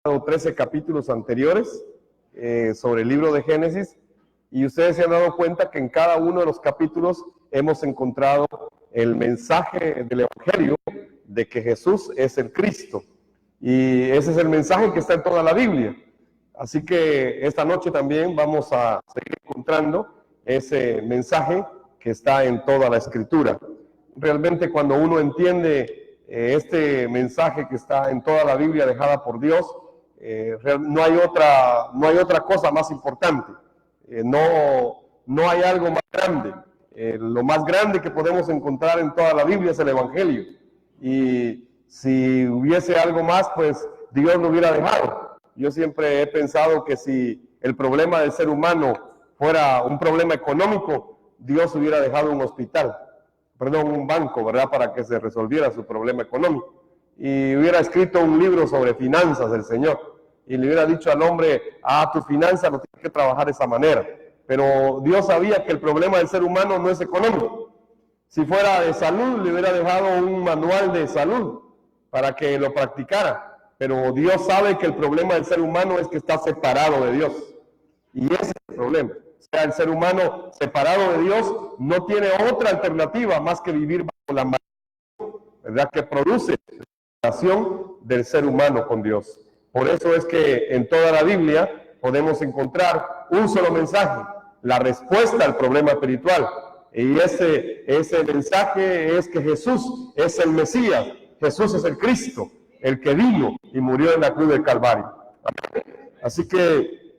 13 capítulos anteriores sobre el libro de Génesis, y ustedes se han dado cuenta que en cada uno de los capítulos hemos encontrado el mensaje del Evangelio de que Jesús es el Cristo, y ese es el mensaje que está en toda la Biblia. Así que esta noche también vamos a seguir encontrando ese mensaje que está en toda la Escritura. Realmente cuando uno entiende este mensaje que está en toda la Biblia dejada por Dios, no hay otra cosa más importante. No hay algo más grande. Lo más grande que podemos encontrar en toda la Biblia es el Evangelio. Y si hubiese algo más, pues Dios lo hubiera dejado. Yo siempre he pensado que si el problema del ser humano fuera un problema económico, Dios hubiera dejado un banco, ¿verdad?, para que se resolviera su problema económico. Y hubiera escrito un libro sobre finanzas del Señor. Y le hubiera dicho al hombre, tu finanza no tiene que trabajar de esa manera. Pero Dios sabía que el problema del ser humano no es económico. Si fuera de salud, le hubiera dejado un manual de salud para que lo practicara. Pero Dios sabe que el problema del ser humano es que está separado de Dios. Y ese es el problema. O sea, el ser humano separado de Dios no tiene otra alternativa más que vivir bajo la maldición, ¿verdad?, que produce la relación del ser humano con Dios. Por eso es que en toda la Biblia podemos encontrar un solo mensaje, la respuesta al problema espiritual. Y ese mensaje es que Jesús es el Mesías, Jesús es el Cristo, el que vino y murió en la cruz del Calvario. Así que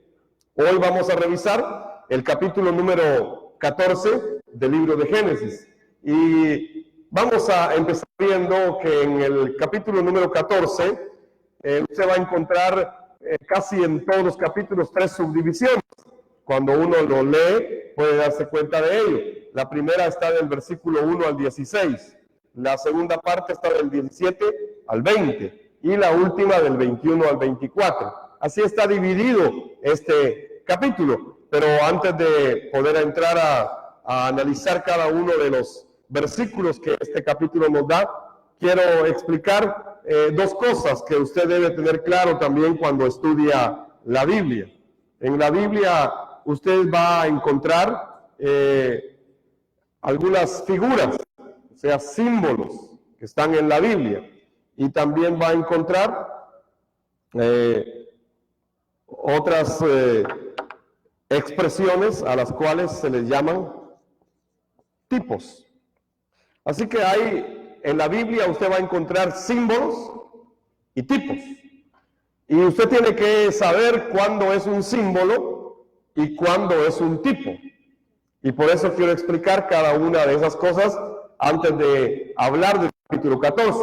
hoy vamos a revisar el capítulo número 14 del libro de Génesis. Y vamos a empezar viendo que en el capítulo número 14 usted va a encontrar casi en todos los capítulos 3 subdivisiones. Cuando uno lo lee puede darse cuenta de ello. La primera está del versículo 1 al 16. La segunda parte está del 17 al 20 y la última del 21 al 24. Así está dividido este capítulo. Pero antes de poder entrar a analizar cada uno de los versículos que este capítulo nos da, quiero explicar dos cosas que usted debe tener claro también cuando estudia la Biblia. En la Biblia usted va a encontrar algunas figuras, o sea, símbolos que están en la Biblia, y también va a encontrar otras expresiones a las cuales se les llaman tipos. Así que en la Biblia usted va a encontrar símbolos y tipos. Y usted tiene que saber cuándo es un símbolo y cuándo es un tipo. Y por eso quiero explicar cada una de esas cosas antes de hablar del capítulo 14.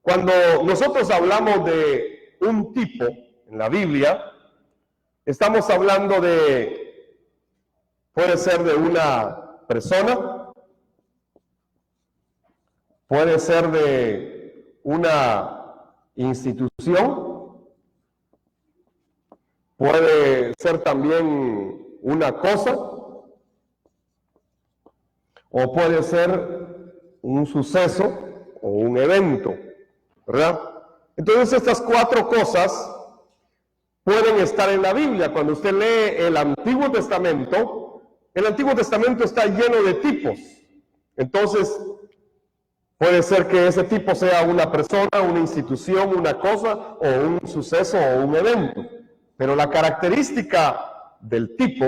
Cuando nosotros hablamos de un tipo en la Biblia, estamos hablando puede ser de una persona, puede ser de una institución, puede ser también una cosa, o puede ser un suceso o un evento, ¿verdad? Entonces estas cuatro cosas pueden estar en la Biblia. Cuando usted lee el Antiguo Testamento está lleno de tipos. Entonces puede ser que ese tipo sea una persona, una institución, una cosa, o un suceso o un evento. Pero la característica del tipo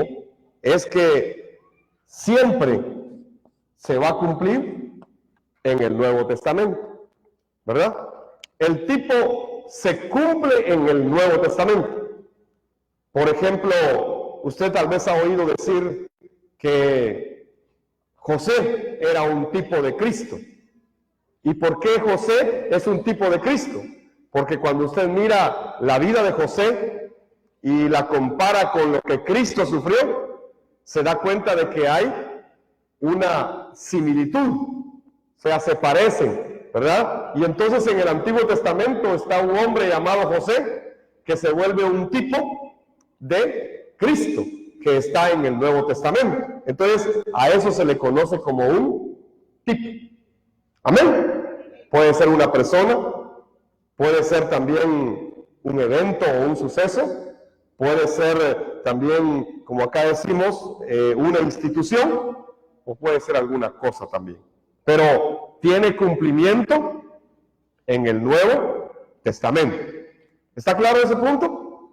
es que siempre se va a cumplir en el Nuevo Testamento, ¿verdad? El tipo se cumple en el Nuevo Testamento. Por ejemplo, usted tal vez ha oído decir que José era un tipo de Cristo. ¿Y por qué José es un tipo de Cristo? Porque cuando usted mira la vida de José y la compara con lo que Cristo sufrió, se da cuenta de que hay una similitud, o sea, se parecen, ¿verdad? Y entonces en el Antiguo Testamento está un hombre llamado José que se vuelve un tipo de Cristo que está en el Nuevo Testamento. Entonces a eso se le conoce como un tipo. Amén. Puede ser una persona, puede ser también un evento o un suceso, puede ser también, como acá decimos, una institución, o puede ser alguna cosa también. Pero tiene cumplimiento en el Nuevo Testamento. ¿Está claro ese punto?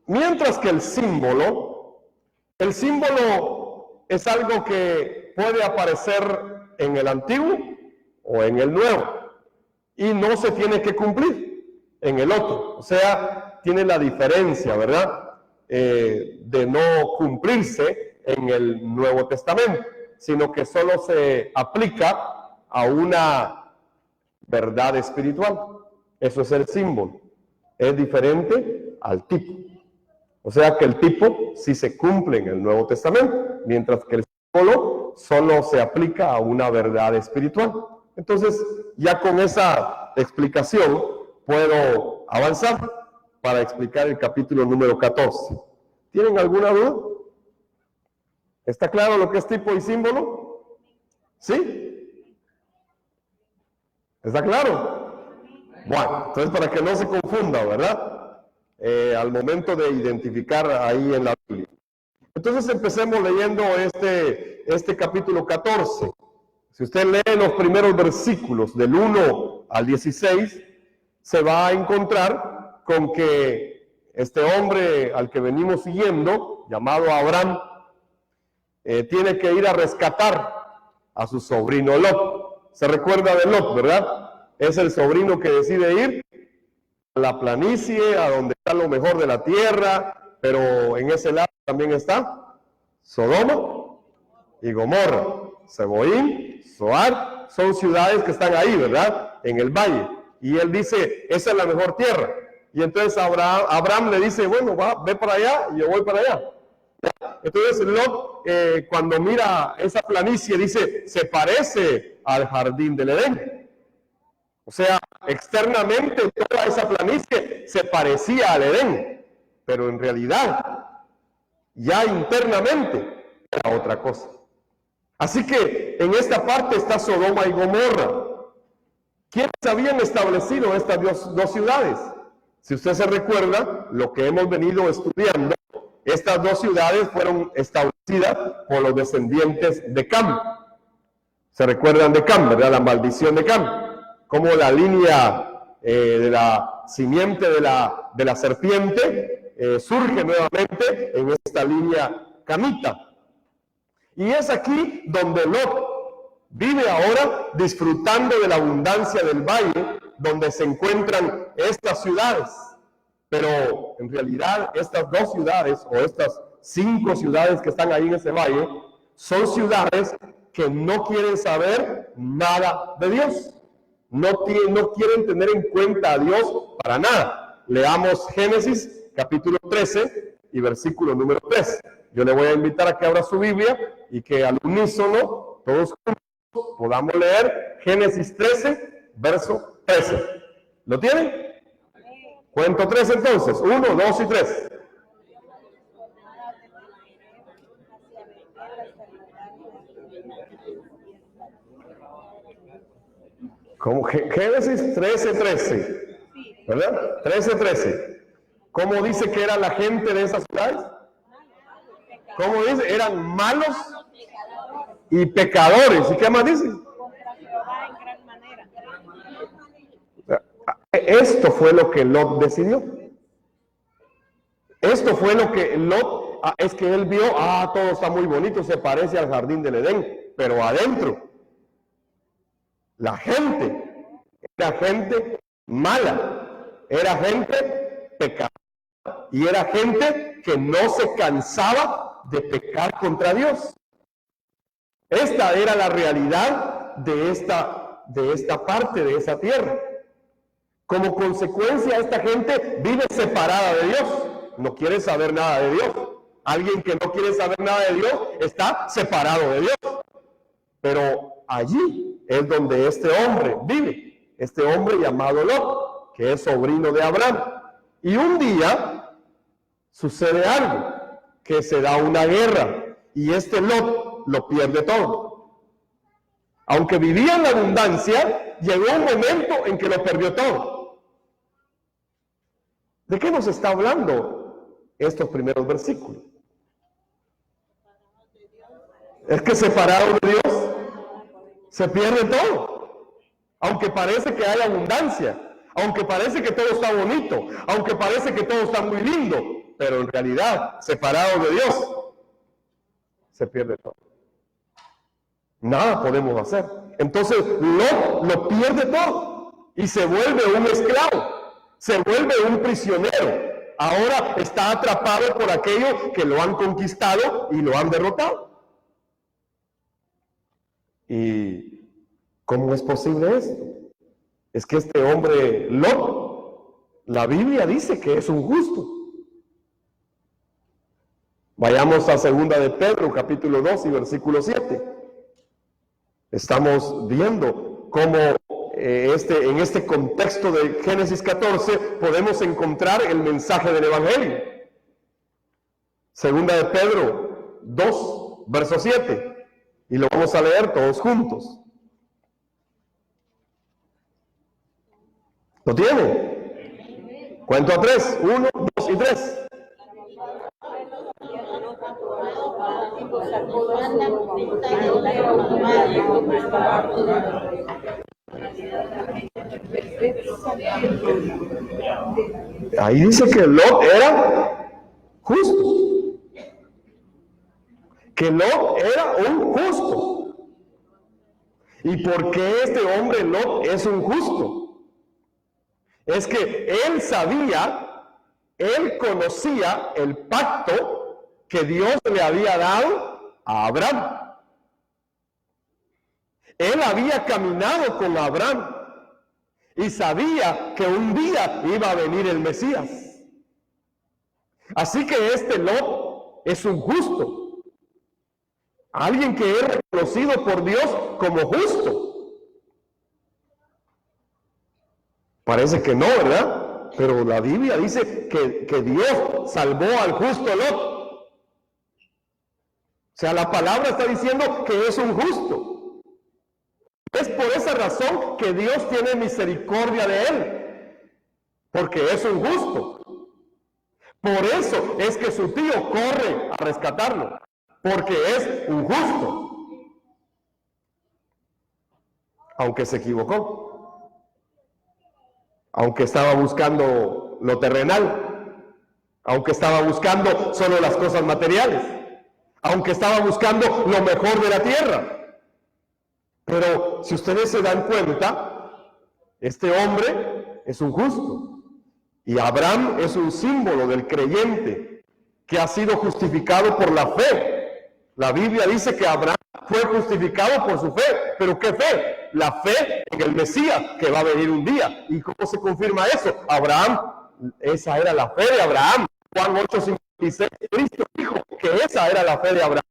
Mientras que el símbolo es algo que puede aparecer en el Antiguo o en el Nuevo, y no se tiene que cumplir en el otro. O sea, tiene la diferencia, ¿verdad? De no cumplirse en el Nuevo Testamento, sino que solo se aplica a una verdad espiritual. Eso es el símbolo. Es diferente al tipo. O sea que el tipo sí se cumple en el Nuevo Testamento, mientras que el símbolo solo se aplica a una verdad espiritual. Entonces, ya con esa explicación puedo avanzar para explicar el capítulo número 14. ¿Tienen alguna duda? ¿Está claro lo que es tipo y símbolo? ¿Sí? ¿Está claro? Bueno, entonces para que no se confunda, ¿verdad? Al momento de identificar ahí en la Biblia. Entonces empecemos leyendo este capítulo 14. Si usted lee los primeros versículos del 1 al 16, se va a encontrar con que este hombre al que venimos siguiendo, llamado Abraham, tiene que ir a rescatar a su sobrino Lot. Se recuerda de Lot, ¿verdad? Es el sobrino que decide ir a la planicie, a donde está lo mejor de la tierra, pero en ese lado también está Sodoma y Gomorra. Seboín, Zoar, son ciudades que están ahí, ¿verdad? En el valle. Y él dice, esa es la mejor tierra. Y entonces Abraham le dice, bueno, ve para allá y yo voy para allá. Entonces Lot, cuando mira esa planicie, dice, se parece al jardín del Edén. O sea, externamente toda esa planicie se parecía al Edén, pero en realidad, ya internamente, era otra cosa. Así que en esta parte está Sodoma y Gomorra. ¿Quiénes habían establecido estas dos ciudades? Si usted se recuerda, lo que hemos venido estudiando, estas dos ciudades fueron establecidas por los descendientes de Cam. ¿Se recuerdan de Cam, verdad? La maldición de Cam. Como la línea de la simiente de la serpiente surge nuevamente en esta línea camita. Y es aquí donde Lot vive ahora disfrutando de la abundancia del valle, donde se encuentran estas ciudades. Pero en realidad estas dos ciudades, o estas 5 ciudades que están ahí en ese valle, son ciudades que no quieren saber nada de Dios. No quieren tener en cuenta a Dios para nada. Leamos Génesis capítulo 13 y versículo número 3. Yo le voy a invitar a que abra su Biblia y que al unísono, todos juntos, podamos leer Génesis 13, verso 13. ¿Lo tienen? Cuento 3 entonces. 1, 2 y 3. Como Génesis 13, 13. ¿Verdad? 13, 13. ¿Cómo dice que era la gente de esas ciudades? ¿Cómo dice? Eran malos y pecadores. ¿Y qué más dice? Esto fue lo que Lot decidió. Esto fue lo que Lot, es que él vio, todo está muy bonito, se parece al jardín del Edén, pero adentro, la gente, era gente mala, era gente pecadora, y era gente que no se cansaba de pecar contra Dios. Esta era la realidad de esta parte de esa tierra. Como consecuencia, esta gente vive separada de Dios, no quiere saber nada de Dios. Alguien que no quiere saber nada de Dios está separado de Dios. Pero allí es donde este hombre vive, este hombre llamado Lot, que es sobrino de Abraham. Y un día sucede algo, que se da una guerra, y este Lot lo pierde todo. Aunque vivía en la abundancia, llegó un momento en que lo perdió todo. ¿De qué nos está hablando estos primeros versículos? Es que separado de Dios se pierde todo. Aunque parece que hay abundancia, aunque parece que todo está bonito, aunque parece que todo está muy lindo, pero en realidad, separado de Dios, se pierde todo. Nada podemos hacer. Entonces, Lot lo pierde todo y se vuelve un esclavo, se vuelve un prisionero. Ahora está atrapado por aquellos que lo han conquistado y lo han derrotado. ¿Y cómo es posible esto? Es que este hombre Lot, la Biblia dice que es un justo. Vayamos a 2 de Pedro, capítulo 2 y versículo 7. Estamos viendo cómo en este contexto de Génesis 14 podemos encontrar el mensaje del Evangelio. 2 de Pedro 2, verso 7. Y lo vamos a leer todos juntos. ¿Lo tienen? Cuento a 3. 1, 2 y 3. Ahí dice que Lot era justo. Que Lot era un justo. ¿Y por qué este hombre Lot es un justo? Es que él sabía, él conocía el pacto que Dios le había dado a Abraham. Él había caminado con Abraham y sabía que un día iba a venir el Mesías. Así que este Lot es un justo. Alguien que es reconocido por Dios como justo. Parece que no, ¿verdad? Pero la Biblia dice que Dios salvó al justo Lot. O sea, la palabra está diciendo que es un justo. Es por esa razón que Dios tiene misericordia de él. Porque es un justo. Por eso es que su tío corre a rescatarlo. Porque es un justo. Aunque se equivocó. Aunque estaba buscando lo terrenal. Aunque estaba buscando solo las cosas materiales. Aunque estaba buscando lo mejor de la tierra. Pero si ustedes se dan cuenta, este hombre es un justo. Y Abraham es un símbolo del creyente que ha sido justificado por la fe. La Biblia dice que Abraham fue justificado por su fe. ¿Pero qué fe? La fe en el Mesías que va a venir un día. ¿Y cómo se confirma eso? Abraham, esa era la fe de Abraham. Juan 8:56, Cristo dijo que esa era la fe de Abraham,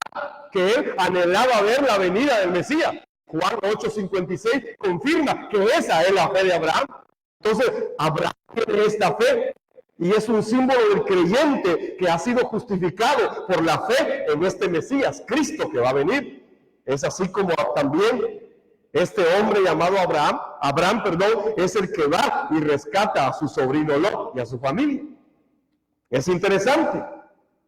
que él anhelaba ver la venida del Mesías. Juan 8:56 confirma que esa es la fe de Abraham. Entonces, Abraham tiene esta fe y es un símbolo del creyente que ha sido justificado por la fe en este Mesías, Cristo que va a venir. Es así como también este hombre llamado Abraham, es el que va y rescata a su sobrino Lot y a su familia. Es interesante,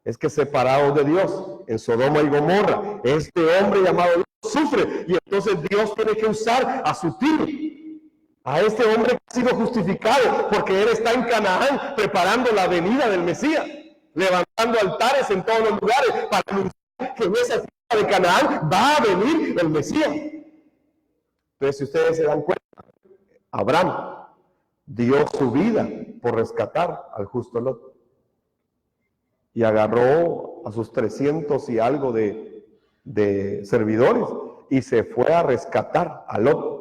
es que separados de Dios, en Sodoma y Gomorra, este hombre llamado Lot sufre y entonces Dios tiene que usar a su tío, a este hombre que ha sido justificado porque él está en Canaán preparando la venida del Mesías, levantando altares en todos los lugares para anunciar que en esa tierra de Canaán va a venir el Mesías. Entonces, si ustedes se dan cuenta, Abraham dio su vida por rescatar al justo Lot y agarró a sus 300 y algo de servidores y se fue a rescatar a Lot.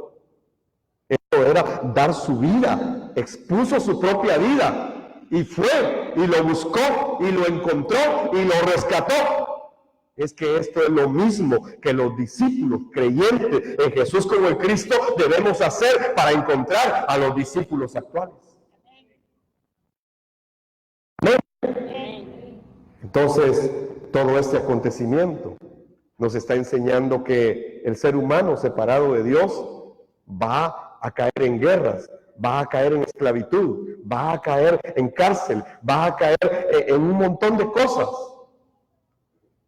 Esto era dar su vida, expuso su propia vida y fue y lo buscó y lo encontró y lo rescató. Es que esto es lo mismo que los discípulos creyentes en Jesús como el Cristo debemos hacer para encontrar a los discípulos actuales. Entonces, todo este acontecimiento nos está enseñando que el ser humano separado de Dios va a caer en guerras, va a caer en esclavitud, va a caer en cárcel, va a caer en un montón de cosas.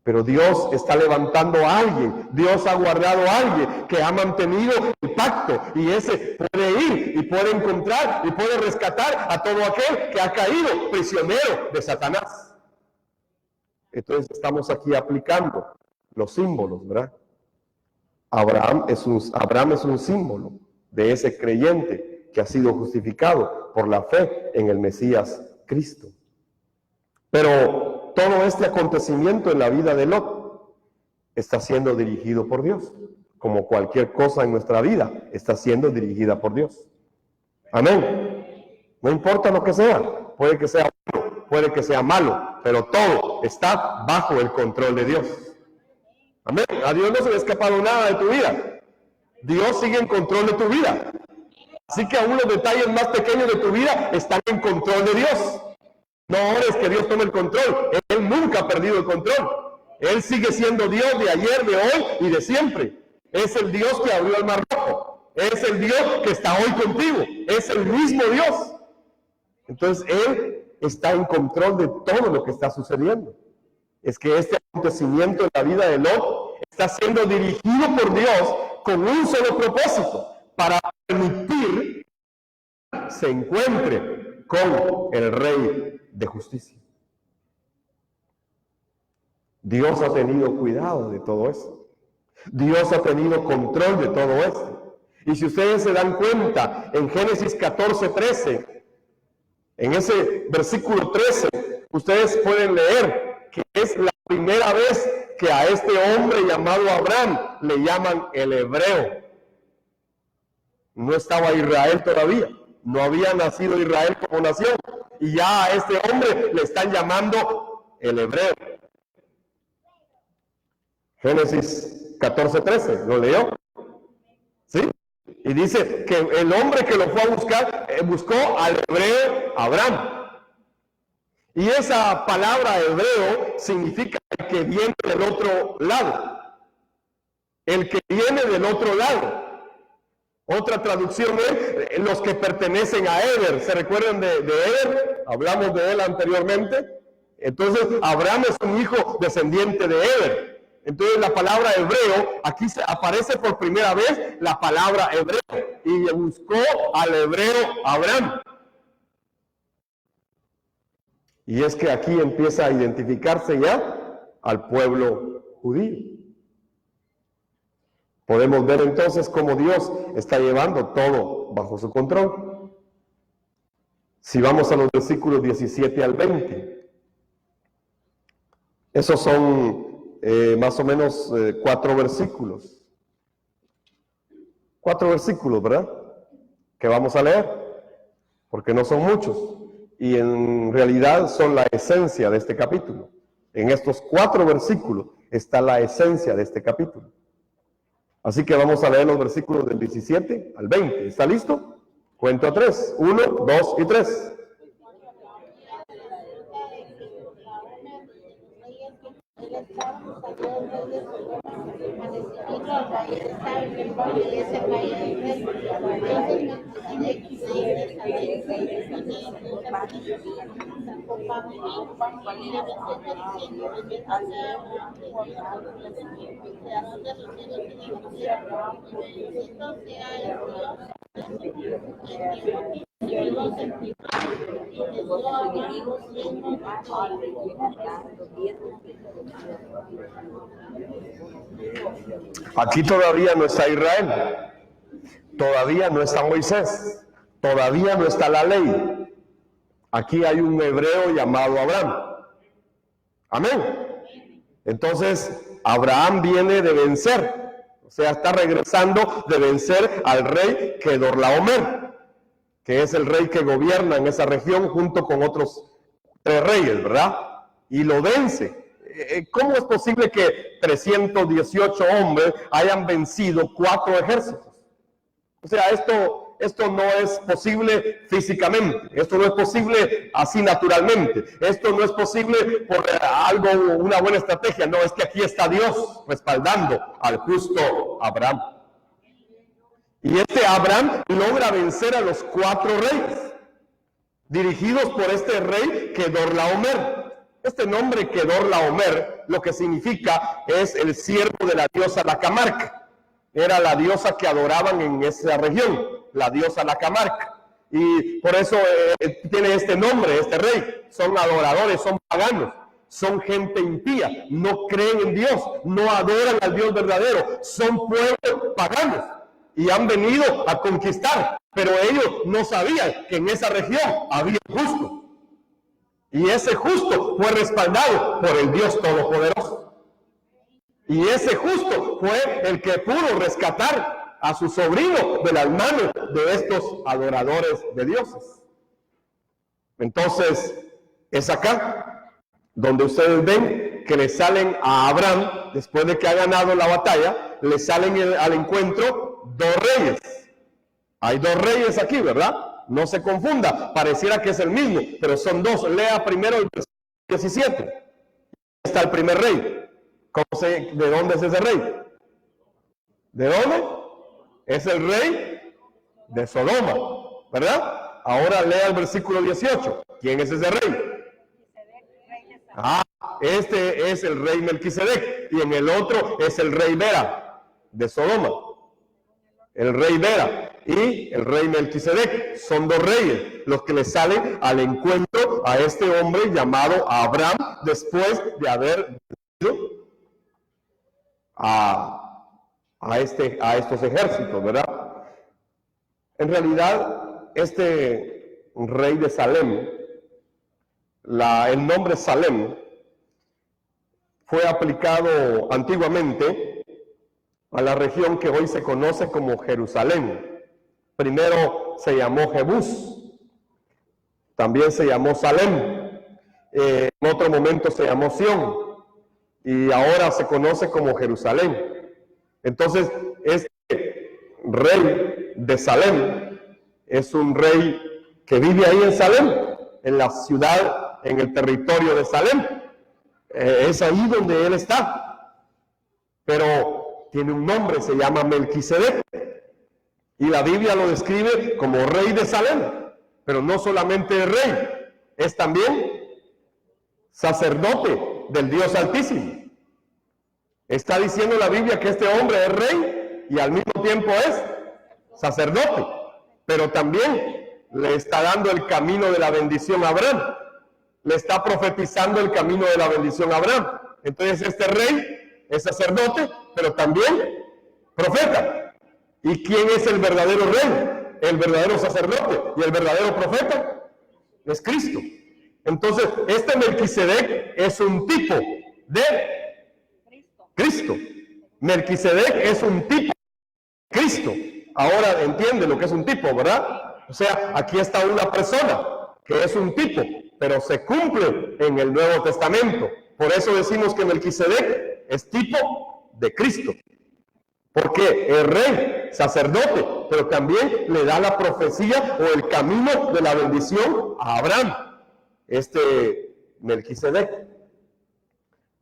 Pero Dios está levantando a alguien, Dios ha guardado a alguien que ha mantenido el pacto, y ese puede ir y puede encontrar y puede rescatar a todo aquel que ha caído prisionero de Satanás. Entonces estamos aquí aplicando los símbolos, ¿verdad? Abraham es un símbolo de ese creyente que ha sido justificado por la fe en el Mesías Cristo. Pero todo este acontecimiento en la vida de Lot está siendo dirigido por Dios. Como cualquier cosa en nuestra vida, está siendo dirigida por Dios. Amén. No importa lo que sea, puede que sea bueno, puede que sea malo, pero todo está bajo el control de Dios. Amén. A Dios no se le ha escapado nada de tu vida. Dios sigue en control de tu vida. Así que aún los detalles más pequeños de tu vida están en control de Dios. No ores que Dios tome el control. Él nunca ha perdido el control. Él sigue siendo Dios de ayer, de hoy y de siempre. Es el Dios que abrió el mar rojo. Es el Dios que está hoy contigo. Es el mismo Dios. Entonces Él está en control de todo lo que está sucediendo. Es que este acontecimiento en la vida de Lot está siendo dirigido por Dios con un solo propósito: para permitir que se encuentre con el Rey de Justicia. Dios ha tenido cuidado de todo esto. Dios ha tenido control de todo esto. Y si ustedes se dan cuenta, en Génesis 14:13, en ese versículo 13, ustedes pueden leer que es la primera vez que a este hombre llamado Abraham le llaman el hebreo. No estaba Israel todavía, no había nacido Israel como nación, y ya a este hombre le están llamando el hebreo. Génesis 14:13, ¿lo leyó? ¿Sí? Y dice que el hombre que lo fue a buscar, buscó al hebreo Abraham. Y esa palabra hebreo significa el que viene del otro lado. El que viene del otro lado. Otra traducción es los que pertenecen a Eder. ¿Se recuerdan de Eder? Hablamos de él anteriormente. Entonces, Abraham es un hijo descendiente de Eder. Entonces, la palabra hebreo, aquí aparece por primera vez la palabra hebreo. Y buscó al hebreo Abraham. Y es que aquí empieza a identificarse ya al pueblo judío. Podemos ver entonces cómo Dios está llevando todo bajo su control. Si vamos a los versículos 17 al 20, esos son más o menos 4 versículos. 4 versículos, ¿verdad? Que vamos a leer, porque no son muchos. Y en realidad son la esencia de este capítulo. En estos 4 versículos está la esencia de este capítulo. Así que vamos a leer los versículos del 17 al 20. ¿Está listo? Cuento a 3. 1, 2 y 3. Aquí todavía no está Israel, todavía no está Moisés, todavía no está la ley. Aquí hay un hebreo llamado Abraham. Amén. Entonces, Abraham viene de vencer, o sea, está regresando de vencer al rey Kedorlaomer, que es el rey que gobierna en esa región junto con otros 3 reyes, ¿verdad? Y lo vence. ¿Cómo es posible que 318 hombres hayan vencido 4 ejércitos? O sea, esto no es posible físicamente, esto no es posible así naturalmente, esto no es posible por algo, una buena estrategia. No, es que aquí está Dios respaldando al justo Abraham. Y este Abraham logra vencer a los 4 reyes, dirigidos por este rey Kedorlaomer. Este nombre Kedorlaomer lo que significa es el siervo de la diosa Lacamarca. Era la diosa que adoraban en esa región, la diosa Lacamarca. Y por eso tiene este nombre, este rey. Son adoradores, son paganos, son gente impía, no creen en Dios, no adoran al Dios verdadero, son pueblos paganos y han venido a conquistar, pero ellos no sabían que en esa región había un justo. Y ese justo fue respaldado por el Dios Todopoderoso. Y ese justo fue el que pudo rescatar a su sobrino de las manos de estos adoradores de dioses. Entonces, es acá donde ustedes ven que le salen a Abraham, después de que ha ganado la batalla, le salen al encuentro 2 reyes. Hay 2 reyes aquí, ¿verdad? No se confunda, pareciera que es el mismo, pero son 2. Lea primero el versículo 17. Ahí está el primer rey. ¿De dónde es ese rey? ¿De dónde? Es el rey de Sodoma, ¿verdad? Ahora lea el versículo 18. ¿Quién es ese rey? Este es el rey Melquisedec, y en el otro es el rey Bera de Sodoma. El rey Bera y el rey Melquisedec son 2 reyes los que le salen al encuentro a este hombre llamado Abraham después de haber vencido a estos ejércitos, ¿verdad? En realidad, este rey de Salem, el nombre Salem, fue aplicado antiguamente a la región que hoy se conoce como Jerusalén. Primero se llamó Jebús, también se llamó Salem, en otro momento se llamó Sión, y ahora se conoce como Jerusalén. Entonces, este rey de Salem es un rey que vive ahí en Salem, en la ciudad, en el territorio de Salem. Es ahí donde él está. Pero tiene un nombre, se llama Melquisedec. Y la Biblia lo describe como rey de Salem. Pero no solamente rey, es también sacerdote del Dios Altísimo. Está diciendo la Biblia que este hombre es rey y al mismo tiempo es sacerdote, pero también le está dando el camino de la bendición a Abraham, le está profetizando el camino de la bendición a Abraham. Entonces este rey es sacerdote, pero también profeta. ¿Y quién es el verdadero rey? El verdadero sacerdote y el verdadero profeta es Cristo. Entonces, este Melquisedec es un tipo de Cristo. Melquisedec es un tipo de Cristo. Ahora entiende lo que es un tipo, ¿verdad? O sea, aquí está una persona que es un tipo, pero se cumple en el Nuevo Testamento. Por eso decimos que Melquisedec es tipo de Cristo. Porque es rey, sacerdote, pero también le da la profecía o el camino de la bendición a Abraham. Este Melquisedec.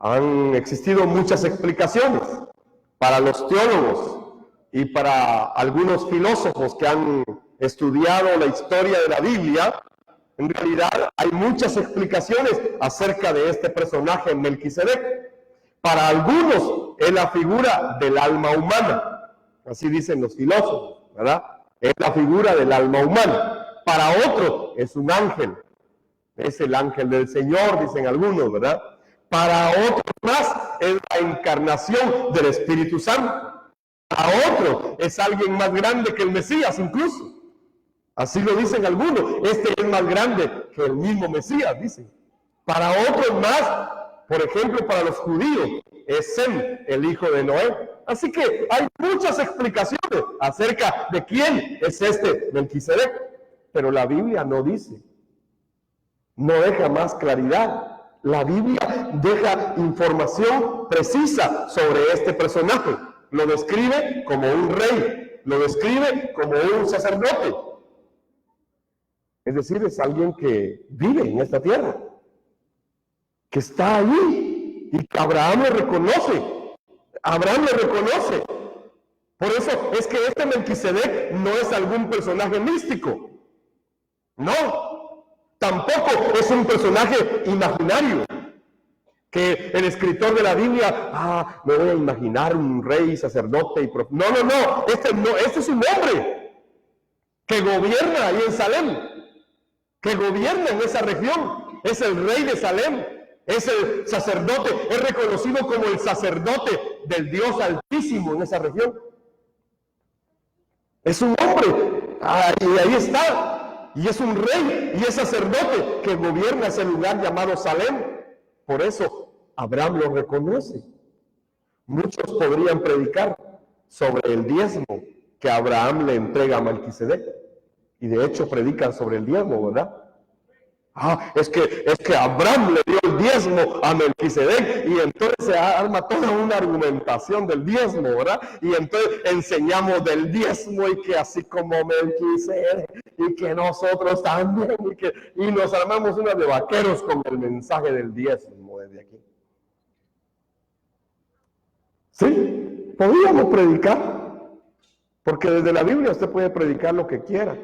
Han existido muchas explicaciones para los teólogos y para algunos filósofos que han estudiado la historia de la Biblia. En realidad hay muchas explicaciones acerca de este personaje Melquisedec. Para algunos es la figura del alma humana, así dicen los filósofos, ¿verdad? Es la figura del alma humana. Para otros es un ángel, es el ángel del Señor, dicen algunos, ¿verdad? Para otros más es la encarnación del Espíritu Santo. Para otros es alguien más grande que el Mesías incluso. Así lo dicen algunos. Este es más grande que el mismo Mesías, dicen. Para otros más, por ejemplo, para los judíos, es Sem, el hijo de Noé. Así que hay muchas explicaciones acerca de quién es este Melquisedec. Pero la Biblia no dice. No deja más claridad. La Biblia deja información precisa sobre este personaje. Lo describe como un rey, lo describe como un sacerdote. Es decir, es alguien que vive en esta tierra, que está allí y que Abraham le reconoce. Abraham le reconoce. Por eso es que este Melquisedec no es algún personaje místico. No, tampoco es un personaje imaginario. Que el escritor de la Biblia, me voy a imaginar un rey, sacerdote y profeta. No, este es un hombre que gobierna ahí en Salem, que gobierna en esa región, es el rey de Salem, es el sacerdote, es reconocido como el sacerdote del Dios Altísimo en esa región. Es un hombre, y ahí está, y es un rey, y es sacerdote que gobierna ese lugar llamado Salem. Por eso Abraham lo reconoce. Muchos podrían predicar sobre el diezmo que Abraham le entrega a Melquisedec. Y de hecho predican sobre el diezmo, ¿verdad? Es que Abraham le dio el diezmo a Melquisedec y entonces se arma toda una argumentación del diezmo, ¿verdad? Y entonces enseñamos del diezmo y que así como Melquisedec y que nosotros también y nos armamos una de vaqueros con el mensaje del diezmo desde aquí. Sí, podríamos predicar, porque desde la Biblia usted puede predicar lo que quiera.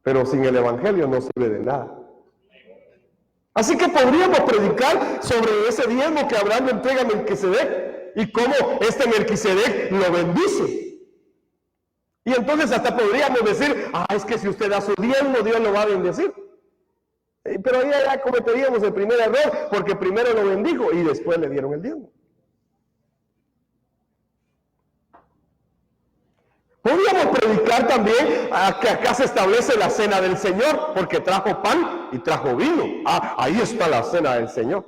Pero sin el Evangelio no sirve de nada. Así que podríamos predicar sobre ese diezmo que Abraham le entrega a Melquisedec y cómo este Melquisedec lo bendice. Y entonces hasta podríamos decir, es que si usted da su diezmo, Dios lo va a bendecir. Pero ahí ya cometeríamos el primer error, porque primero lo bendijo y después le dieron el diezmo. Podríamos predicar también que acá se establece la cena del Señor, porque trajo pan y trajo vino. Ahí está la cena del Señor.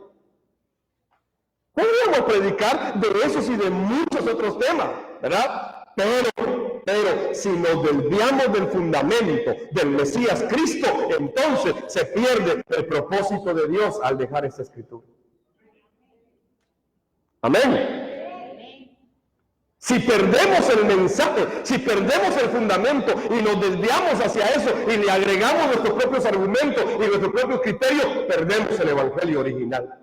Podríamos predicar de esos y de muchos otros temas, ¿verdad? Pero si nos desviamos del fundamento del Mesías Cristo, entonces se pierde el propósito de Dios al dejar esa escritura. Amén. Si perdemos el mensaje, si perdemos el fundamento y nos desviamos hacia eso y le agregamos nuestros propios argumentos y nuestros propios criterios, perdemos el evangelio original.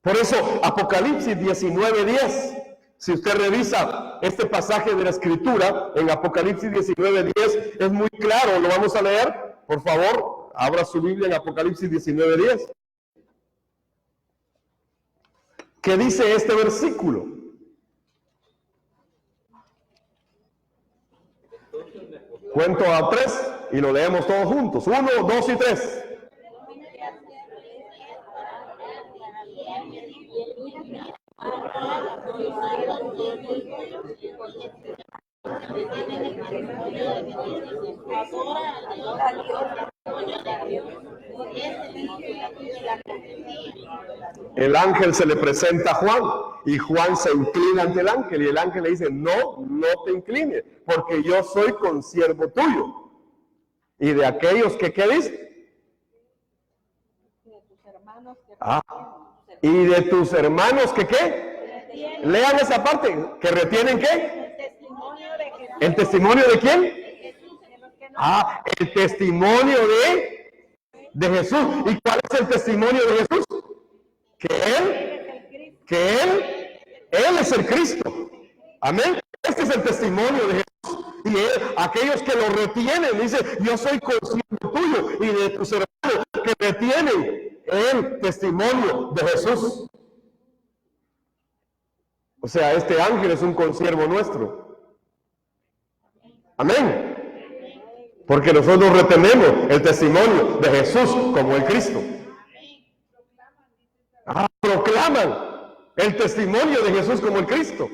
Por eso, Apocalipsis 19:10, si usted revisa este pasaje de la Escritura, en Apocalipsis 19:10 es muy claro, lo vamos a leer. Por favor, abra su Biblia en Apocalipsis 19:10. ¿Qué dice este versículo? Cuento a 3 y lo leemos todos juntos. 1, 2 y 3. El ángel se le presenta a Juan y Juan se inclina ante el ángel y el ángel le dice, no te inclines, porque yo soy consiervo tuyo. Y de aquellos que, ¿qué dice? Y de tus hermanos que, ¿qué? Lean esa parte, que retienen, ¿qué? ¿El testimonio de quién? El testimonio de Jesús. ¿Y cuál es el testimonio de Jesús? Que Él es el Cristo. Amén. Este es el testimonio de Jesús. Y aquellos que lo retienen, dice, yo soy consciente tuyo y de tus hermanos que retienen el testimonio de Jesús. O sea, este ángel es un consiervo nuestro. Amén. Porque nosotros retenemos el testimonio de Jesús como el Cristo. Proclaman el testimonio de Jesús como el Cristo.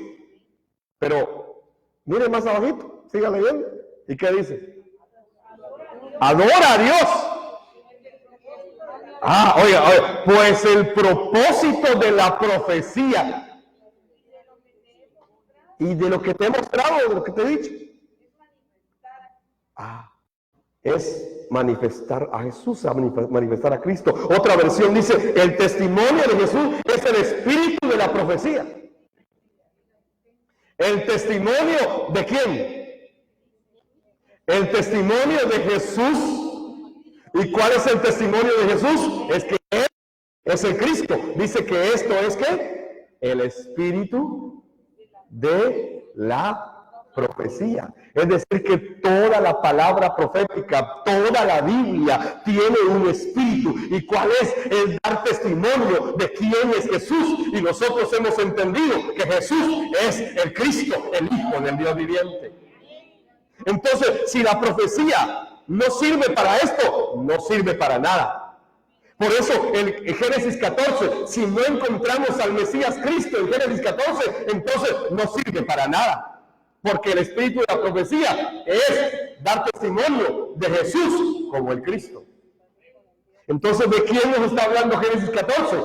Pero, mire más abajito, siga leyendo. ¿Y qué dice? Adora a Dios. Oiga, pues el propósito de la profecía y de lo que te he mostrado, de lo que te he dicho, es manifestar a Jesús, manifestar a Cristo. Otra versión dice, el testimonio de Jesús es el espíritu de la profecía. ¿El testimonio de quién? El testimonio de Jesús. ¿Y cuál es el testimonio de Jesús? Es que Él es el Cristo. Dice que esto es ¿qué? El espíritu de la profecía. Es decir, que toda la palabra profética, toda la Biblia tiene un espíritu. ¿Y cuál es? Es dar testimonio de quién es Jesús. Y nosotros hemos entendido que Jesús es el Cristo, el Hijo del Dios viviente. Entonces, si la profecía no sirve para esto, no sirve para nada. Por eso en Génesis 14, si no encontramos al Mesías Cristo en Génesis 14, entonces no sirve para nada. Porque el espíritu de la profecía es dar testimonio de Jesús como el Cristo. Entonces, ¿de quién nos está hablando Génesis 14?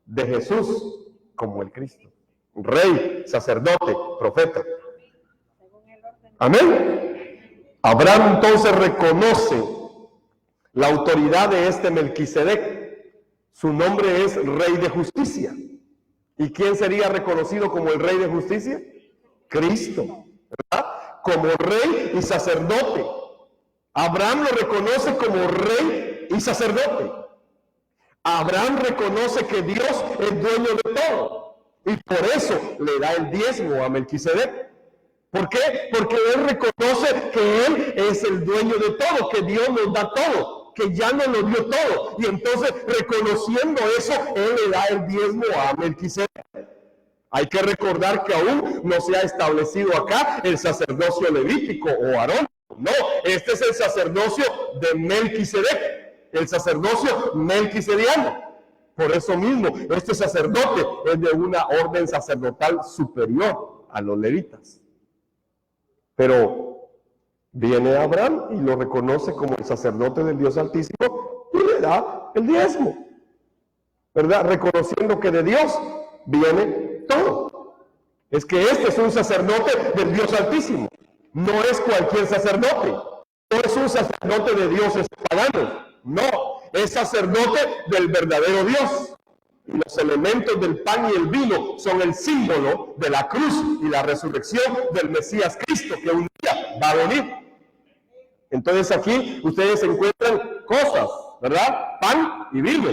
De Jesús como el Cristo. Rey, sacerdote, profeta. Amén. Abraham entonces reconoce la autoridad de este Melquisedec. Su nombre es Rey de Justicia. ¿Y quién sería reconocido como el Rey de Justicia? Cristo, ¿verdad? Como Rey y sacerdote. Abraham lo reconoce como Rey y sacerdote. Abraham reconoce que Dios es dueño de todo. Y por eso le da el diezmo a Melquisedec. ¿Por qué? Porque él reconoce que él es el dueño de todo, que Dios nos da todo, que ya nos lo dio todo. Y entonces, reconociendo eso, él le da el diezmo a Melquisedec. Hay que recordar que aún no se ha establecido acá el sacerdocio levítico o arónico. No, este es el sacerdocio de Melquisedec, el sacerdocio melquisediano. Por eso mismo, este sacerdote es de una orden sacerdotal superior a los levitas. Pero viene Abraham y lo reconoce como el sacerdote del Dios Altísimo y le da el diezmo, ¿verdad? Reconociendo que de Dios viene todo. Es que este es un sacerdote del Dios Altísimo. No es cualquier sacerdote. No es un sacerdote de dioses paganos. No, es sacerdote del verdadero Dios. Y los elementos del pan y el vino son el símbolo de la cruz y la resurrección del Mesías Cristo, que un día va a venir. Entonces aquí ustedes encuentran cosas, ¿verdad? Pan y vino.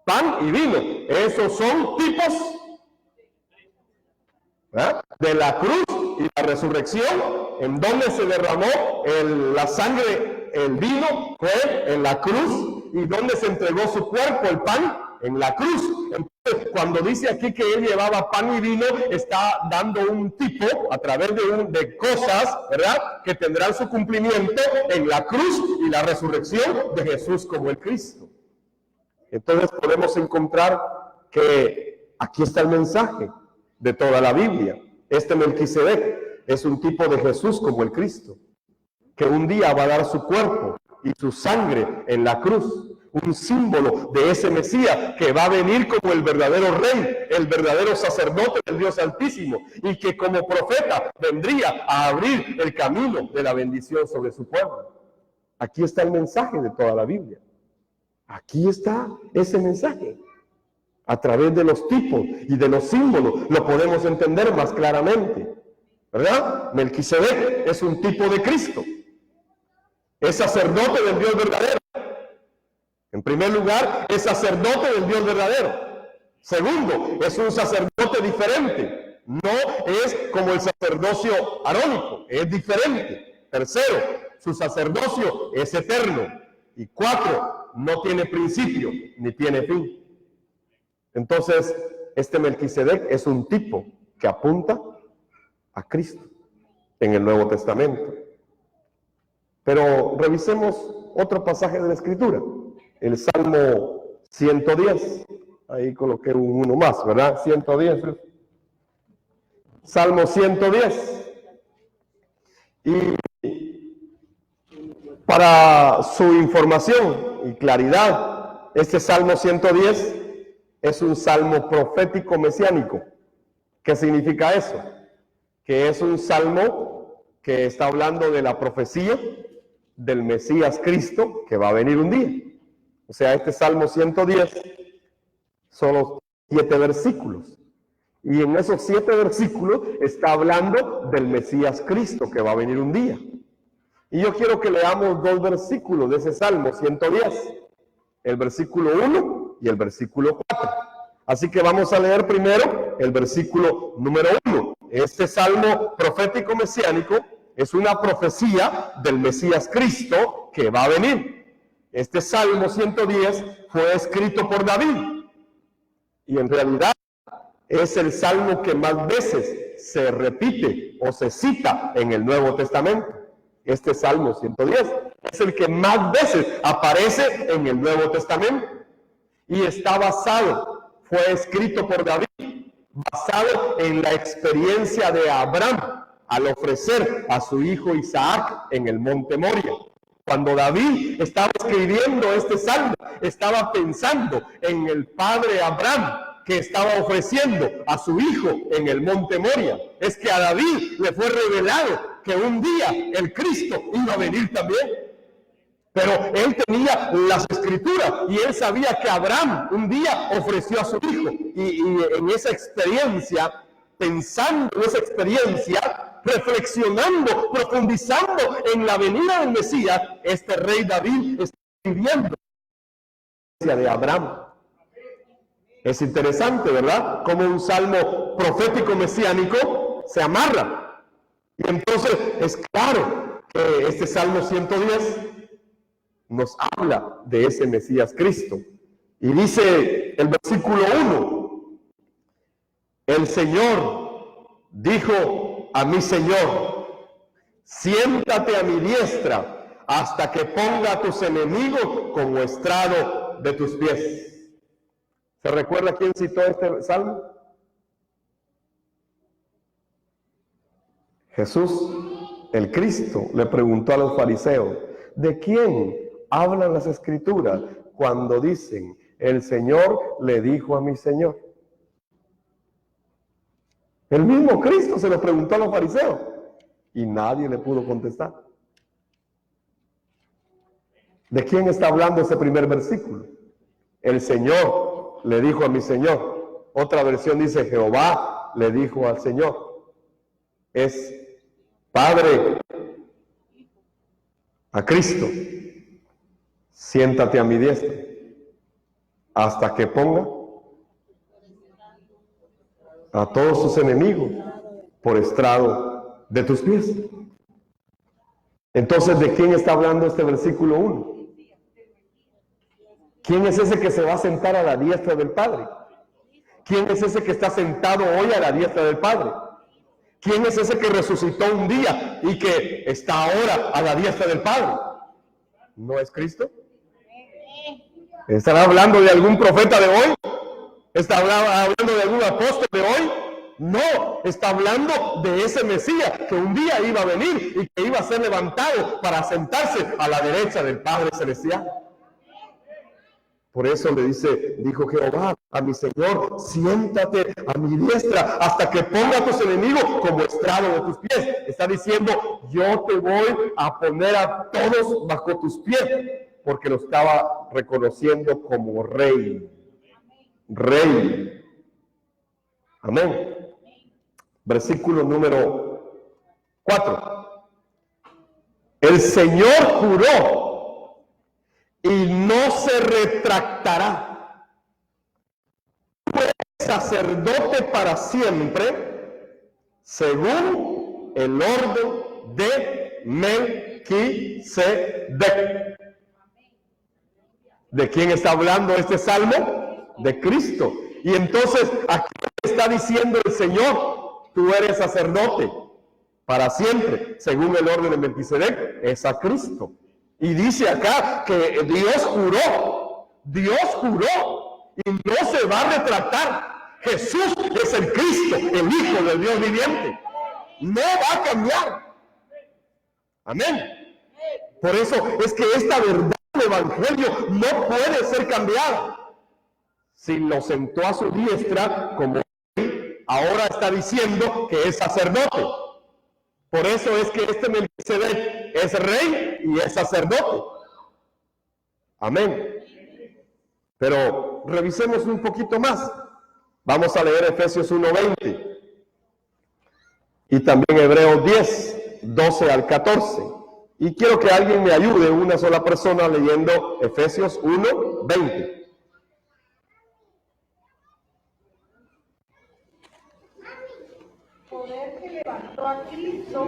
Pan y vino. Esos son tipos, ¿verdad?, de la cruz y la resurrección. En donde se derramó la sangre, el vino, fue en la cruz. Y donde se entregó su cuerpo, el pan, en la cruz. Entonces, cuando dice aquí que él llevaba pan y vino, está dando un tipo a través de cosas, ¿verdad?, que tendrán su cumplimiento en la cruz y la resurrección de Jesús como el Cristo. Entonces podemos encontrar que aquí está el mensaje de toda la Biblia. Este Melquisedec es un tipo de Jesús como el Cristo, que un día va a dar su cuerpo y su sangre en la cruz, un símbolo de ese Mesías que va a venir como el verdadero Rey, el verdadero sacerdote del Dios Altísimo, y que como profeta vendría a abrir el camino de la bendición sobre su pueblo. Aquí está el mensaje de toda la Biblia. Aquí está ese mensaje. A través de los tipos y de los símbolos lo podemos entender más claramente, ¿verdad? Melquisedec es un tipo de Cristo. Es sacerdote del Dios verdadero. En primer lugar, es sacerdote del Dios verdadero. Segundo, es un sacerdote diferente. No es como el sacerdocio arónico, es diferente. Tercero, su sacerdocio es eterno. Y cuatro, no tiene principio ni tiene fin. Entonces, este Melquisedec es un tipo que apunta a Cristo en el Nuevo Testamento. Pero revisemos otro pasaje de la Escritura, el Salmo 110. Ahí coloqué uno más, ¿verdad? 110. Salmo 110. Y para su información y claridad, este Salmo 110 es un salmo profético mesiánico. ¿Qué significa eso? Que es un salmo que está hablando de la profecía del Mesías Cristo que va a venir un día. O sea, este Salmo 110 son los 7 versículos. Y en esos 7 versículos está hablando del Mesías Cristo que va a venir un día. Y yo quiero que leamos 2 versículos de ese Salmo 110. El versículo 1 y el versículo 4. Así que vamos a leer primero el versículo número 1. Este salmo profético mesiánico es una profecía del Mesías Cristo que va a venir. Este Salmo 110 fue escrito por David y en realidad es el salmo que más veces se repite o se cita en el Nuevo Testamento. Este Salmo 110 es el que más veces aparece en el Nuevo Testamento y está basado, fue escrito por David, basado en la experiencia de Abraham al ofrecer a su hijo Isaac en el monte Moria. Cuando David estaba escribiendo este salmo, estaba pensando en el padre Abraham que estaba ofreciendo a su hijo en el monte Moria. Es que a David le fue revelado que un día el Cristo iba a venir también. Pero él tenía las escrituras y él sabía que Abraham un día ofreció a su hijo. Y en esa experiencia, pensando en esa experiencia, reflexionando, profundizando en la venida del Mesías, este rey David está viviendo la experiencia de Abraham. Es interesante, ¿verdad? Como un salmo profético mesiánico se amarra. Y entonces es claro que este Salmo 110 nos habla de ese Mesías Cristo. Y dice el versículo 1, el Señor dijo a mi Señor, siéntate a mi diestra hasta que ponga a tus enemigos como estrado de tus pies. ¿Se recuerda quién citó este salmo? Jesús, el Cristo, le preguntó a los fariseos, ¿de quién hablan las escrituras cuando dicen, el Señor le dijo a mi Señor? El mismo Cristo se lo preguntó a los fariseos y nadie le pudo contestar. ¿De quién está hablando ese primer versículo? El Señor le dijo a mi Señor. Otra versión dice, Jehová le dijo al Señor. Es Padre a Cristo. Siéntate a mi diestra hasta que ponga a todos sus enemigos por estrado de tus pies. Entonces, ¿de quién está hablando este versículo 1? ¿Quién es ese que se va a sentar a la diestra del Padre? ¿Quién es ese que está sentado hoy a la diestra del Padre? ¿Quién es ese que resucitó un día y que está ahora a la diestra del Padre? ¿No es Cristo? ¿Estará hablando de algún profeta de hoy? ¿Está hablando de algún apóstol de hoy? No, está hablando de ese Mesías que un día iba a venir y que iba a ser levantado para sentarse a la derecha del Padre Celestial. Por eso le dijo Jehová a mi Señor, siéntate a mi diestra hasta que ponga a tus enemigos como estrado de tus pies. Está diciendo, yo te voy a poner a todos bajo tus pies, porque lo estaba reconociendo como rey. Rey. Amén. Versículo número 4. El Señor juró y no se retractará. Fue sacerdote para siempre, según el orden de Melquisedec. ¿De quién está hablando este salmo? De Cristo. Y entonces aquí está diciendo el Señor, tú eres sacerdote para siempre, según el orden de Melquisedec, es a Cristo. Y dice acá que Dios juró y no se va a retractar. Jesús es el Cristo, el Hijo del Dios viviente. No va a cambiar. Amén. Por eso es que esta verdad del Evangelio no puede ser cambiada. Si lo sentó a su diestra como rey, ahora está diciendo que es sacerdote. Por eso es que este Melquisedec es rey y es sacerdote. Amén. Pero revisemos un poquito más. Vamos a leer Efesios 1:20 y también Hebreos 10, 12 al 14. Y quiero que alguien me ayude, una sola persona, leyendo Efesios 1:20. levantó a Cristo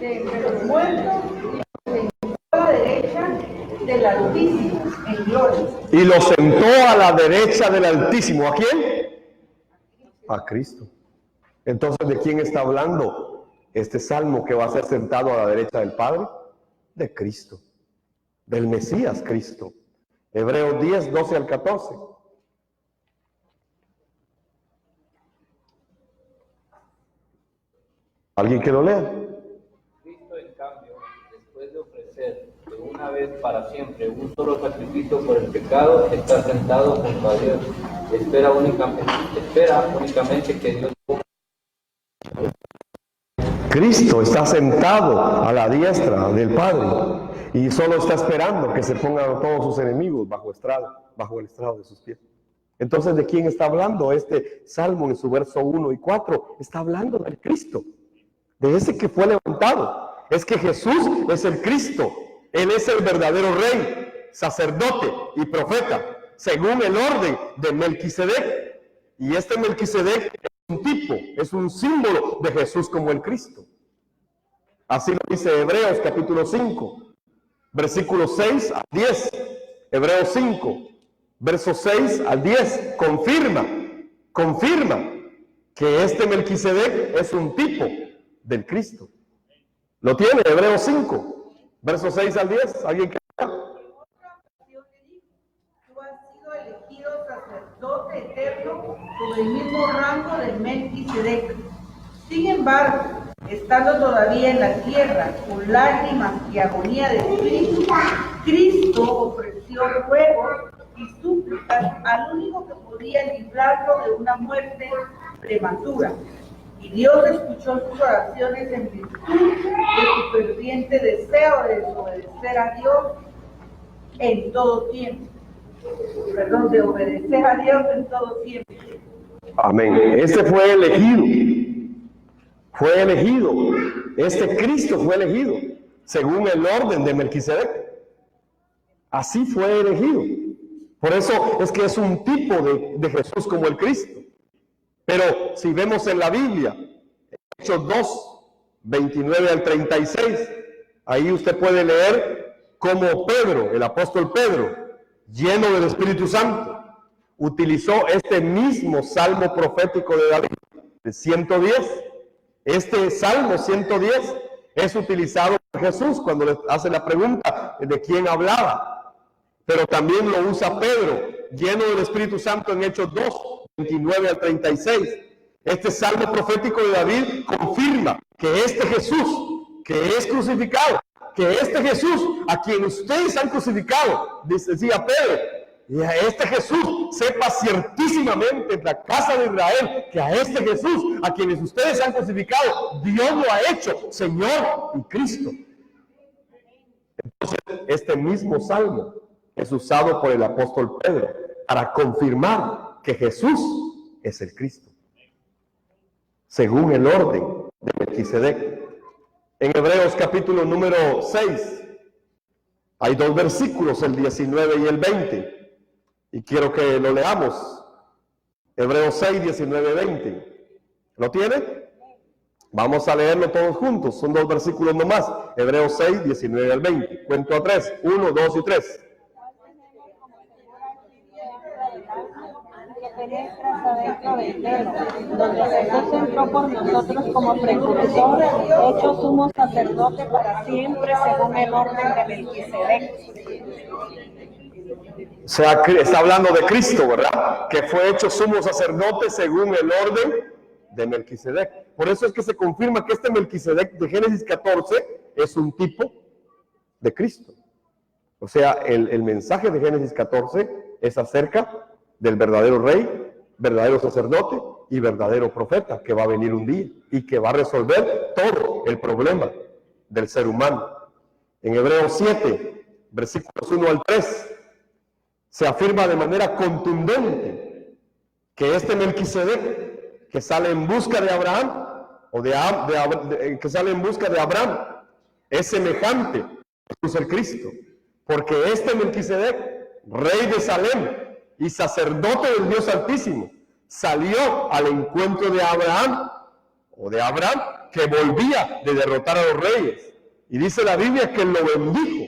de entre los muertos y lo sentó a la derecha del Altísimo en gloria. Y lo sentó a la derecha del Altísimo. ¿A quién? A Cristo. Entonces, ¿de quién está hablando este salmo que va a ser sentado a la derecha del Padre? De Cristo, del Mesías Cristo. Hebreos 10, 12 al 14. ¿Alguien que lo lea? Cristo, en cambio, después de ofrecer de una vez para siempre un solo sacrificio por el pecado, está sentado junto a Dios. Espera únicamente que Dios... Cristo está sentado a la diestra del Padre y solo está esperando que se pongan todos sus enemigos bajo el estrado de sus pies. Entonces, ¿de quién está hablando este salmo en su verso 1 y 4? Está hablando del Cristo, de ese que fue levantado. Es que Jesús es el Cristo. Él es el verdadero rey, sacerdote y profeta, según el orden de Melquisedec. Y este Melquisedec es un tipo, es un símbolo de Jesús como el Cristo. Así lo dice Hebreos capítulo 5, versículos 6 al 10. Hebreos 5, versos 6 al 10. Confirma que este Melquisedec es un tipo del Cristo. ¿Lo tiene? Hebreos 5, versos 6 al 10. ¿Alguien que Tú has sido elegido sacerdote eterno con el mismo rango de Melquisedec. Sin embargo, estando todavía en la tierra, con lágrimas y agonía de espíritu, Cristo ofreció ruegos y súplicas al único que podía librarlo de una muerte prematura. Y Dios escuchó sus oraciones en virtud de su ferviente deseo de desobedecer a Dios en todo tiempo. De obedecer a Dios en todo tiempo. Amén. Este fue elegido. Fue elegido. Este Cristo fue elegido según el orden de Melquisedec. Así fue elegido. Por eso es que es un tipo de Jesús como el Cristo. Pero si vemos en la Biblia, Hechos 2, 29 al 36, ahí usted puede leer cómo Pedro, el apóstol Pedro, lleno del Espíritu Santo, utilizó este mismo salmo profético de David, de 110. Este salmo 110 es utilizado por Jesús cuando le hace la pregunta de quién hablaba. Pero también lo usa Pedro, lleno del Espíritu Santo, en Hechos 2, 29 al 36. Este salmo profético de David confirma que este Jesús, que es crucificado, que este Jesús, a quien ustedes han crucificado, decía Pedro, y a este Jesús, sepa ciertísimamente en la casa de Israel, que a este Jesús, a quienes ustedes han crucificado, Dios lo ha hecho Señor y Cristo. Entonces, este mismo salmo es usado por el apóstol Pedro para confirmar que Jesús es el Cristo, según el orden de Melquisedec. En Hebreos capítulo número 6, hay dos versículos, el 19 y el 20. Y quiero que lo leamos. Hebreos 6, 19, 20. ¿Lo tiene? Vamos a leerlo todos juntos. Son dos versículos nomás. Hebreos 6, 19 al 20. Cuento a 3. 1, 2 y 3. Que penetras adentro del velo, donde Jesús entró por nosotros como precursor, hecho sumo sacerdote para siempre, según el orden de Melquisedec. O sea, está hablando de Cristo, ¿verdad? Que fue hecho sumo sacerdote según el orden de Melquisedec. Por eso es que se confirma que este Melquisedec de Génesis 14 es un tipo de Cristo. O sea, el mensaje de Génesis 14 es acerca del verdadero rey, verdadero sacerdote y verdadero profeta que va a venir un día y que va a resolver todo el problema del ser humano. En Hebreos 7, versículos 1 al 3, se afirma de manera contundente que este Melquisedec que sale en busca de Abraham, que sale en busca de Abraham, es semejante a Jesús el Cristo, porque este Melquisedec, rey de Salem y sacerdote del Dios Altísimo, salió al encuentro de Abraham que volvía de derrotar a los reyes. Y dice la Biblia que lo bendijo.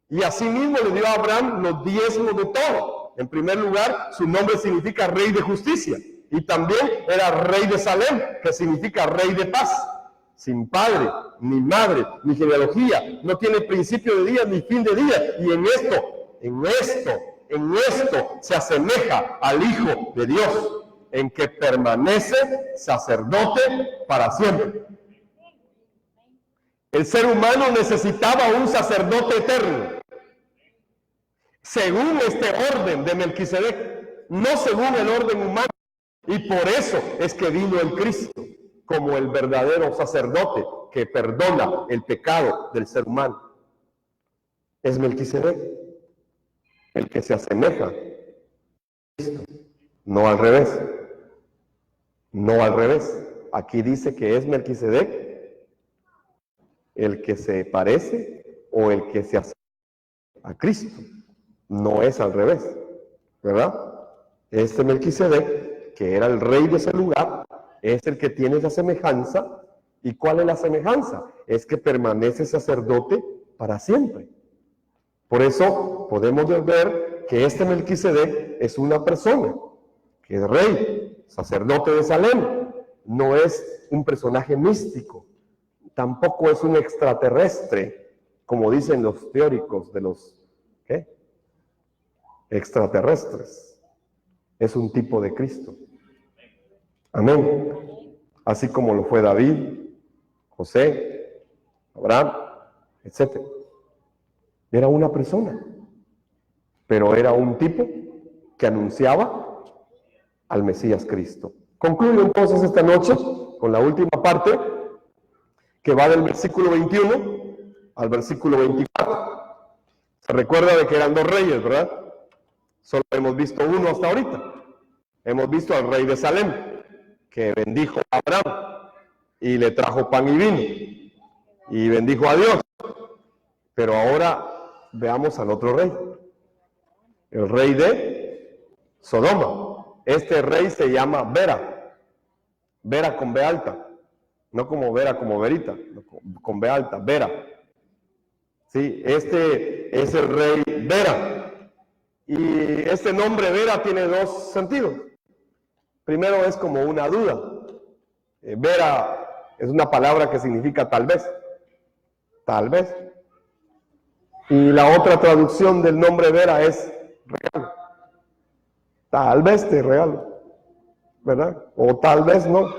Y asimismo le dio a Abraham los diezmos de todo. En primer lugar, su nombre significa rey de justicia. Y también era rey de Salem, que significa rey de paz. Sin padre, ni madre, ni genealogía. No tiene principio de día, ni fin de día. Y en esto se asemeja al Hijo de Dios, en que permanece sacerdote para siempre. El ser humano necesitaba un sacerdote eterno, según este orden de Melquisedec, no según el orden humano. Y por eso es que vino el Cristo como el verdadero sacerdote que perdona el pecado del ser humano. Es Melquisedec el que se asemeja a Cristo, no al revés. No al revés. Aquí dice que es Melquisedec el que se parece o el que se asemeja a Cristo. No es al revés, ¿verdad? Este Melquisedec, que era el rey de ese lugar, es el que tiene esa semejanza. ¿Y cuál es la semejanza? Es que permanece sacerdote para siempre. Por eso podemos ver que este Melquisedec es una persona, que es rey, sacerdote de Salem. No es un personaje místico, tampoco es un extraterrestre, como dicen los teóricos de los extraterrestres. Es un tipo de Cristo. Amén. Así como lo fue David, José, Abraham, etc. Era una persona, pero era un tipo que anunciaba al Mesías Cristo. Concluyo entonces esta noche con la última parte, que va del versículo 21 al versículo 24. Se recuerda de que eran dos reyes, ¿verdad? Solo hemos visto uno hasta ahorita. Hemos visto al rey de Salem, que bendijo a Abraham y le trajo pan y vino, y bendijo a Dios. Pero ahora veamos al otro rey, el rey de Sodoma. Este rey se llama Vera, Vera con B alta, no como Vera como Verita, con B alta, Vera. Sí, este es el rey Vera. Y este nombre Vera tiene dos sentidos. Primero es como una duda. Vera es una palabra que significa tal vez. Tal vez. Y la otra traducción del nombre Vera es regalo. Tal vez te regalo, ¿verdad? O tal vez no. O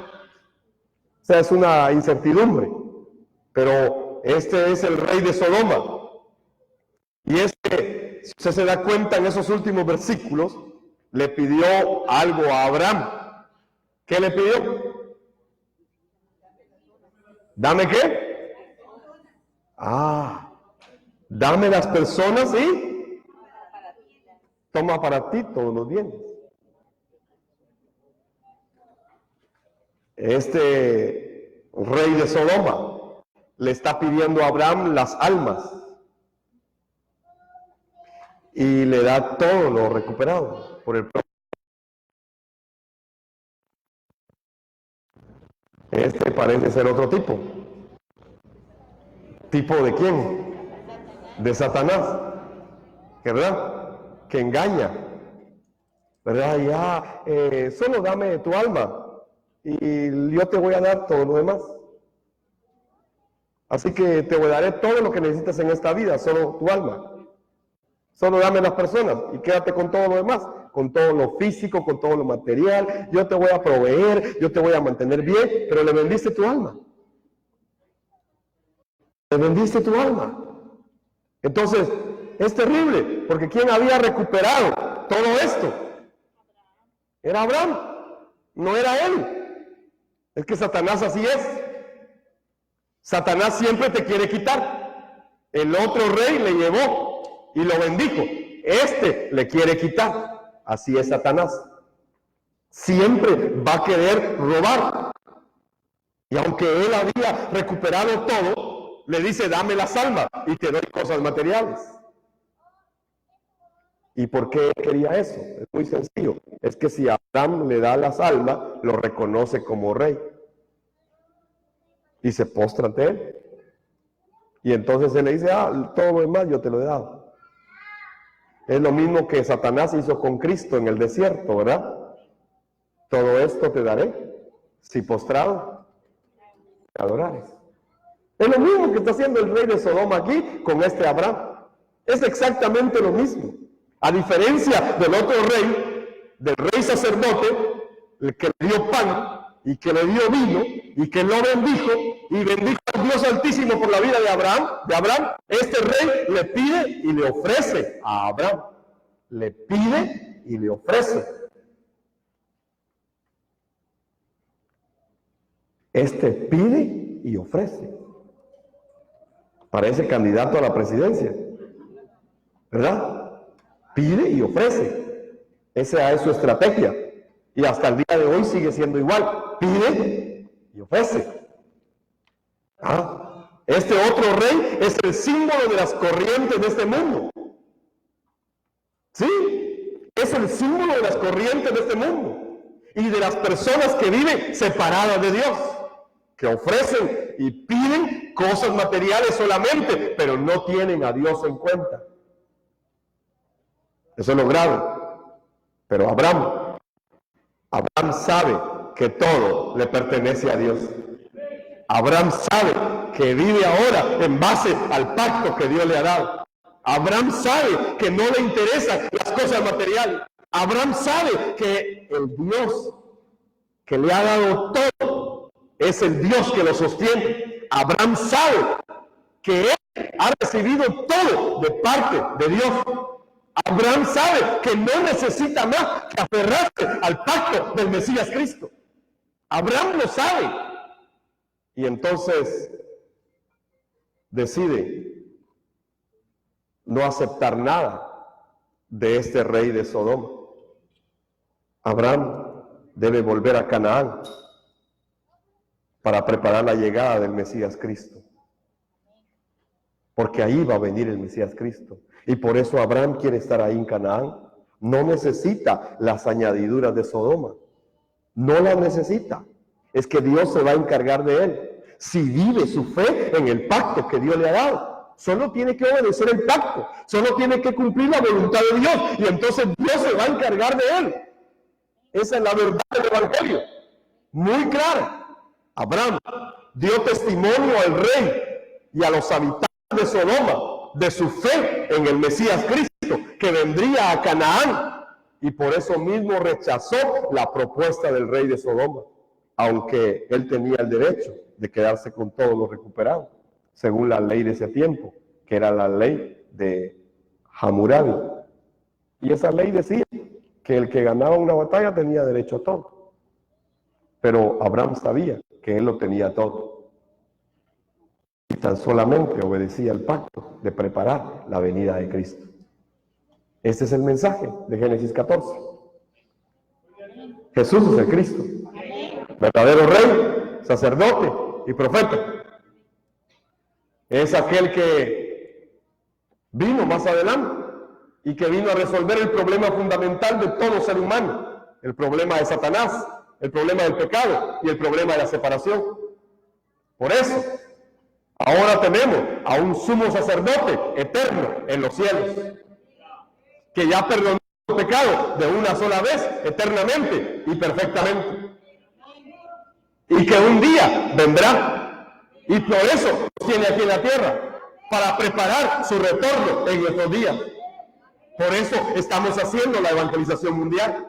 sea, es una incertidumbre. Pero este es el rey de Sodoma. Y si usted se da cuenta en esos últimos versículos, le pidió algo a Abraham. ¿Qué le pidió? ¿Dame qué? Dame las personas y toma para ti todos los bienes. Este rey de Sodoma le está pidiendo a Abraham las almas y le da todo lo recuperado por el propio. Este parece ser otro tipo. ¿Tipo de quién? De Satanás, ¿verdad? Que engaña, ¿verdad? Ya, solo dame tu alma y yo te voy a dar todo lo demás. Así que te daré todo lo que necesitas en esta vida, solo tu alma. Solo dame las personas y quédate con todo lo demás, con todo lo físico, con todo lo material. Yo te voy a proveer, yo te voy a mantener bien, pero le vendiste tu alma. Le vendiste tu alma. Entonces, es terrible, porque ¿quién había recuperado todo esto? Era Abraham, no era él. Es que Satanás así es. Satanás siempre te quiere quitar. El otro rey le llevó y lo bendijo. Este le quiere quitar. Así es Satanás. Siempre va a querer robar. Y aunque él había recuperado todo, le dice, dame las almas y te doy cosas materiales. ¿Y por qué quería eso? Es muy sencillo. Es que si Abraham le da las almas, lo reconoce como rey. y se postra ante él. Y entonces él le dice, todo lo demás yo te lo he dado. Es lo mismo que Satanás hizo con Cristo en el desierto, ¿verdad? Todo esto te daré, si postrado te adorares. Es lo mismo que está haciendo el rey de Sodoma aquí con este Abraham. Es exactamente lo mismo. A diferencia del otro rey, del rey sacerdote, el que le dio pan y que le dio vino y que lo bendijo y bendijo al Dios Altísimo por la vida de Abraham, este rey le pide y le ofrece a Abraham. Le pide y le ofrece. Este pide y ofrece. Parece candidato a la presidencia, ¿verdad? Pide y ofrece. Esa es su estrategia. Y hasta el día de hoy sigue siendo igual. Pide y ofrece. Este otro rey es el símbolo de las corrientes de este mundo. ¿Sí? Es el símbolo de las corrientes de este mundo. Y de las personas que viven separadas de Dios. Que ofrecen y piden cosas materiales solamente, pero no tienen a Dios en cuenta. Eso es lo grave. Pero Abraham sabe que todo le pertenece a Dios. Abraham sabe que vive ahora en base al pacto que Dios le ha dado. Abraham sabe que no le interesan las cosas materiales. Abraham sabe que el Dios que le ha dado todo es el Dios que lo sostiene. Abraham sabe que él ha recibido todo de parte de Dios. Abraham sabe que no necesita más que aferrarse al pacto del Mesías Cristo. Abraham lo sabe. Y entonces decide no aceptar nada de este rey de Sodoma. Abraham debe volver a Canaán para preparar la llegada del Mesías Cristo. Porque ahí va a venir el Mesías Cristo. Y por eso Abraham quiere estar ahí en Canaán. No necesita las añadiduras de Sodoma. No las necesita. Es que Dios se va a encargar de él. Si vive su fe en el pacto que Dios le ha dado. Solo tiene que obedecer el pacto. Solo tiene que cumplir la voluntad de Dios. Y entonces Dios se va a encargar de él. Esa es la verdad del Evangelio. Muy clara. Abraham dio testimonio al rey y a los habitantes de Sodoma de su fe en el Mesías Cristo que vendría a Canaán, y por eso mismo rechazó la propuesta del rey de Sodoma, aunque él tenía el derecho de quedarse con todo lo recuperado según la ley de ese tiempo, que era la ley de Hammurabi. Y esa ley decía que el que ganaba una batalla tenía derecho a todo, pero Abraham sabía que él lo tenía todo. Y tan solamente obedecía el pacto de preparar la venida de Cristo. Este es el mensaje de Génesis 14. Jesús es el Cristo, verdadero rey, sacerdote y profeta. Es aquel que vino más adelante y que vino a resolver el problema fundamental de todo ser humano, el problema de Satanás, el problema del pecado y el problema de la separación. Por eso, ahora tenemos a un sumo sacerdote eterno en los cielos, que ya perdonó el pecado de una sola vez, eternamente y perfectamente. Y que un día vendrá. Y por eso nos tiene aquí en la tierra, para preparar su retorno en nuestros días. Por eso estamos haciendo la evangelización mundial.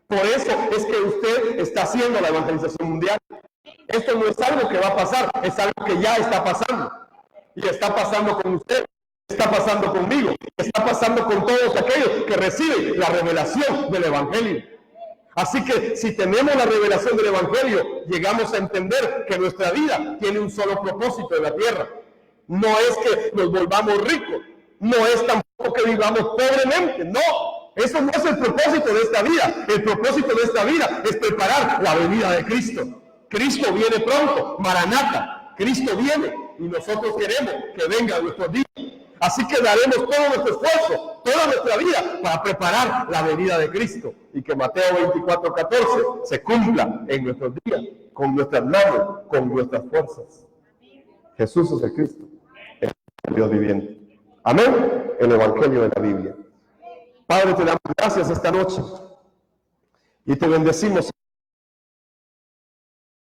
Por eso es que usted está haciendo la evangelización mundial. Esto no es algo que va a pasar, es algo que ya está pasando. Y está pasando con usted, está pasando conmigo, está pasando con todos aquellos que reciben la revelación del Evangelio. Así que si tenemos la revelación del Evangelio, llegamos a entender que nuestra vida tiene un solo propósito en la tierra. No es que nos volvamos ricos, no es tampoco que vivamos pobremente, no. Eso no es el propósito de esta vida. El propósito de esta vida es preparar la venida de Cristo. Cristo viene pronto, Maranata. Cristo viene y nosotros queremos que venga nuestros días. Así que daremos todo nuestro esfuerzo, toda nuestra vida para preparar la venida de Cristo y que Mateo 24:14 se cumpla en nuestros días, con nuestras manos, con nuestras fuerzas. Jesús es el Cristo, el Dios viviente. Amén. El Evangelio de la Biblia. Padre, te damos gracias esta noche y te bendecimos.